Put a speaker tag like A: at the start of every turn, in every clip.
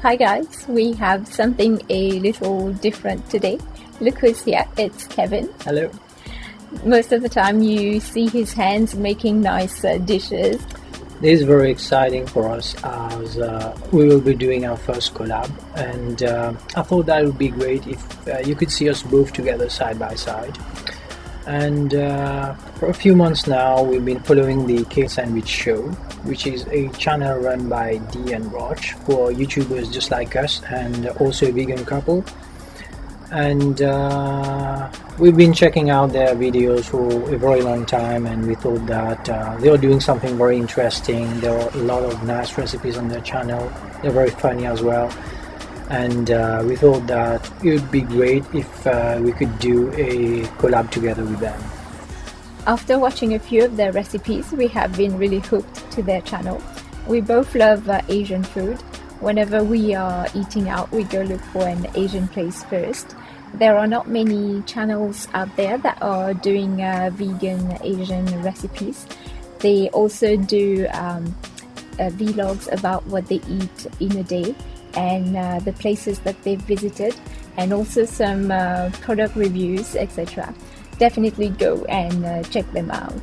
A: Hi guys, we have something a little different today. Look who's here, it's Kevin.
B: Hello.
A: Most of the time you see his hands making nice dishes.
B: This is very exciting for us as we will be doing our first collab, and I thought that would be great if you could see us both together side by side. And for a few months now we've been following the Kale Sandwich Show, which is a channel run by Dee and Raj, who are YouTubers just like us and also a vegan couple. And we've been checking out their videos for a very long time, and we thought that they are doing something very interesting. There are a lot of nice recipes on their channel. They're very funny as well, and we thought that it would be great if we could do a collab together with them.
A: After watching a few of their recipes, we have been really hooked to their channel. We both love Asian food. Whenever we are eating out, we go look for an Asian place first. There are not many channels out there that are doing vegan Asian recipes. They also do vlogs about what they eat in a day and the places that they've visited, and also some product reviews, etc. Definitely go and check them out.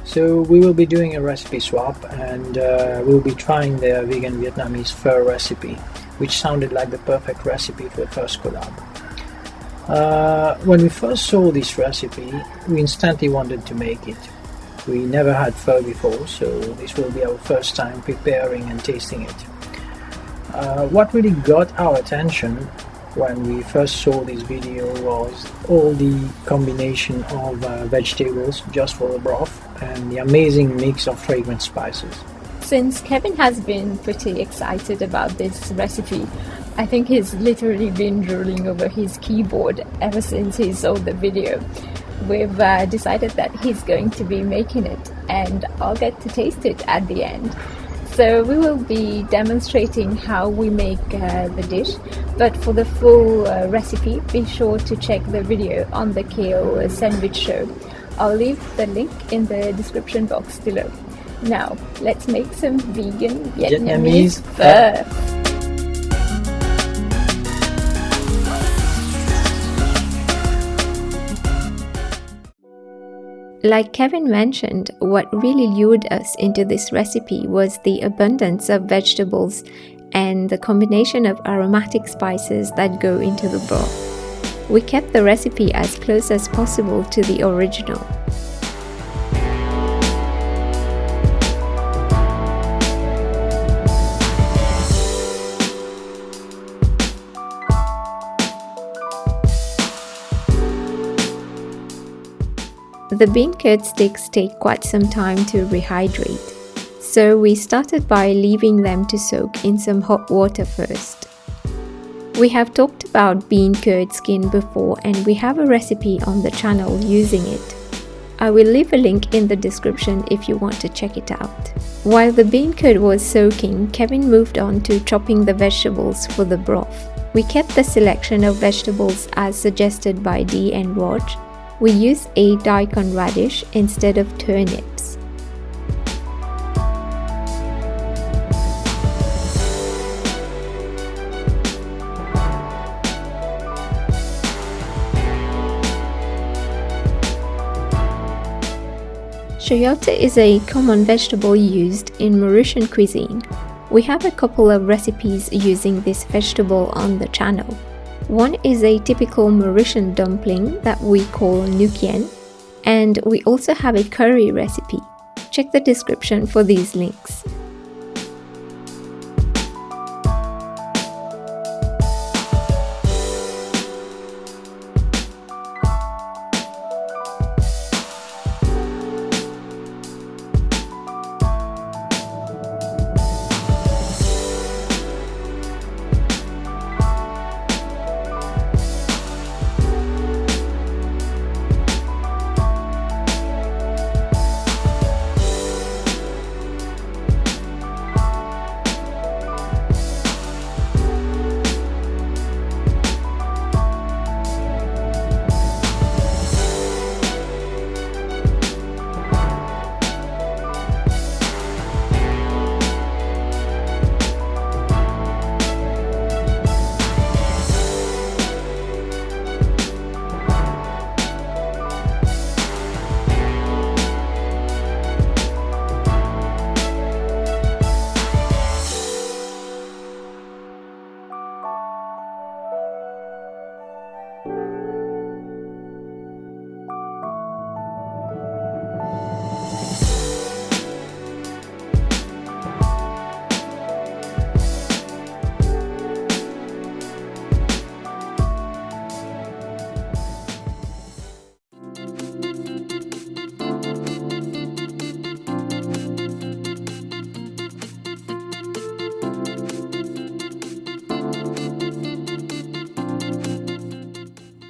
B: So we will be doing a recipe swap, and we'll be trying their vegan Vietnamese pho recipe, which sounded like the perfect recipe for the first collab. When we first saw this recipe, we instantly wanted to make it. We never had pho before, so this will be our first time preparing and tasting it. What really got our attention when we first saw this video was all the combination of vegetables just for the broth and the amazing mix of fragrant spices.
A: Since Kevin has been pretty excited about this recipe, I think he's literally been drooling over his keyboard ever since he saw the video. We've decided that he's going to be making it, and I'll get to taste it at the end. So we will be demonstrating how we make the dish, but for the full recipe, be sure to check the video on the Kale Sandwich Show. I'll leave the link in the description box below. Now, let's make some vegan Vietnamese pho. Like Kevin mentioned, what really lured us into this recipe was the abundance of vegetables and the combination of aromatic spices that go into the broth. We kept the recipe as close as possible to the original. The bean curd sticks take quite some time to rehydrate, so we started by leaving them to soak in some hot water first. We have talked about bean curd skin before, and we have a recipe on the channel using it. I will leave a link in the description if you want to check it out. While the bean curd was soaking, Kevin moved on to chopping the vegetables for the broth. We kept the selection of vegetables as suggested by Dee and Raj. We use a daikon radish instead of turnips. Chayote is a common vegetable used in Mauritian cuisine. We have a couple of recipes using this vegetable on the channel. One is a typical Mauritian dumpling that we call nukien, and we also have a curry recipe. Check the description for these links.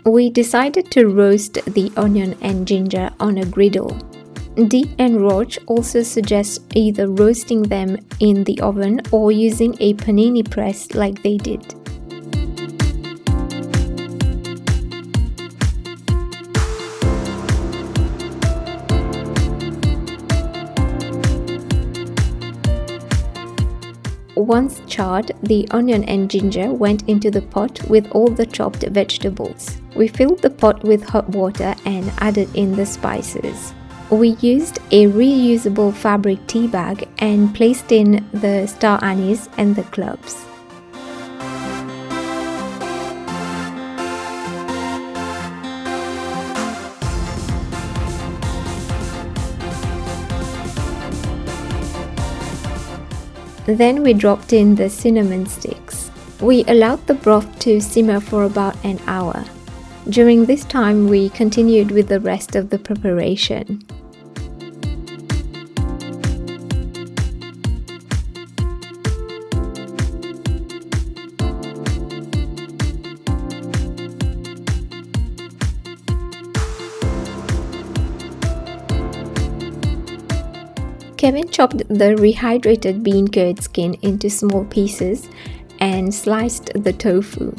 A: We decided to roast the onion and ginger on a griddle. Dee and Rog also suggest either roasting them in the oven or using a panini press like they did. Once charred, the onion and ginger went into the pot with all the chopped vegetables. We filled the pot with hot water and added in the spices. We used a reusable fabric tea bag and placed in the star anise and the cloves. Then we dropped in the cinnamon sticks. We allowed the broth to simmer for about an hour. During this time, we continued with the rest of the preparation. Kevin chopped the rehydrated bean curd skin into small pieces and sliced the tofu.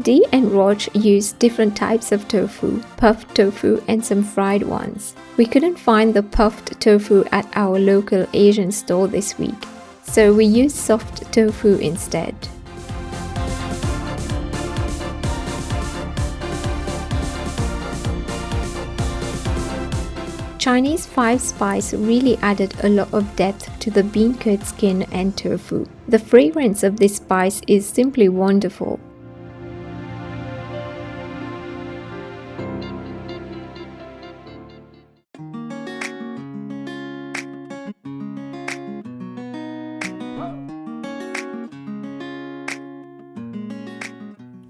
A: Dee and Rog used different types of tofu, puffed tofu and some fried ones. We couldn't find the puffed tofu at our local Asian store this week, so we used soft tofu instead. Chinese 5-spice really added a lot of depth to the bean curd skin and tofu. The fragrance of this spice is simply wonderful.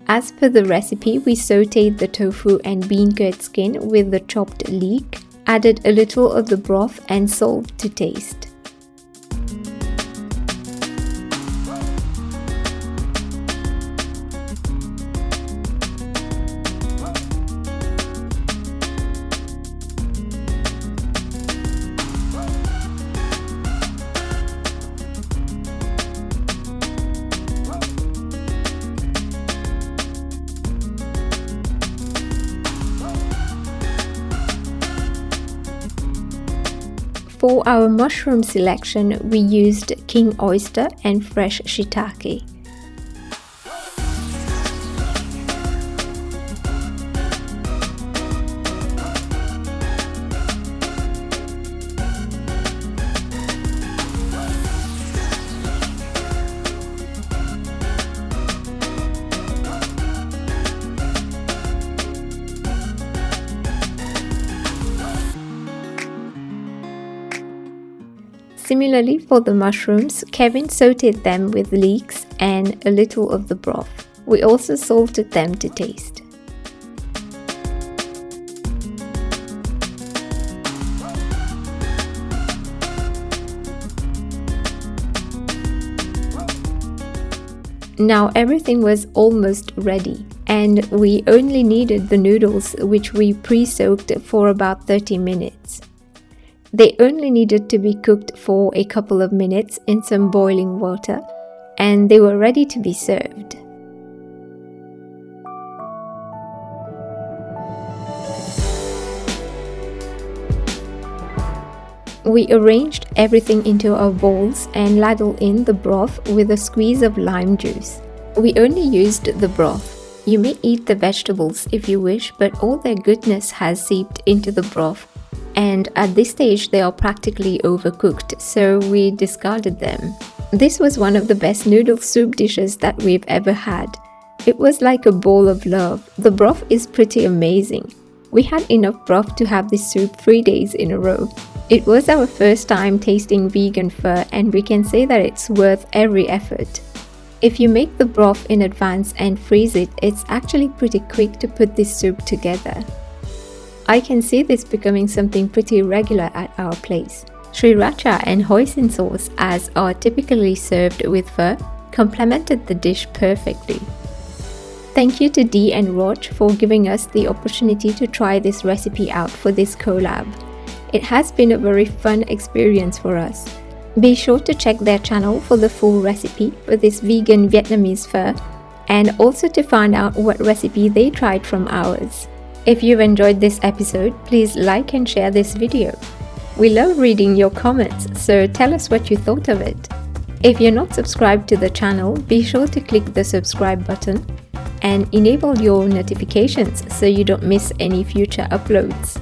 A: As per the recipe, we sauteed the tofu and bean curd skin with the chopped leek, added a little of the broth and salt to taste. For our mushroom selection, we used king oyster and fresh shiitake. Similarly for the mushrooms, Kevin sauteed them with leeks and a little of the broth. We also salted them to taste. Now everything was almost ready, and we only needed the noodles, which we pre-soaked for about 30 minutes. They only needed to be cooked for a couple of minutes in some boiling water, and they were ready to be served. We arranged everything into our bowls and ladled in the broth with a squeeze of lime juice. We only used the broth. You may eat the vegetables if you wish, but all their goodness has seeped into the broth, and at this stage they are practically overcooked, so we discarded them. This was one of the best noodle soup dishes that we've ever had. It was like a bowl of love. The broth is pretty amazing. We had enough broth to have this soup 3 days in a row. It was our first time tasting vegan pho, and we can say that it's worth every effort. If you make the broth in advance and freeze it, it's actually pretty quick to put this soup together. I can see this becoming something pretty regular at our place. Sriracha and hoisin sauce, as are typically served with pho, complemented the dish perfectly. Thank you to Dee and Raj for giving us the opportunity to try this recipe out for this collab. It has been a very fun experience for us. Be sure to check their channel for the full recipe for this vegan Vietnamese pho, and also to find out what recipe they tried from ours. If you've enjoyed this episode, please like and share this video. We love reading your comments, so tell us what you thought of it. If you're not subscribed to the channel, be sure to click the subscribe button and enable your notifications so you don't miss any future uploads.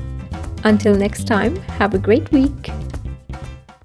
A: Until next time, have a great week!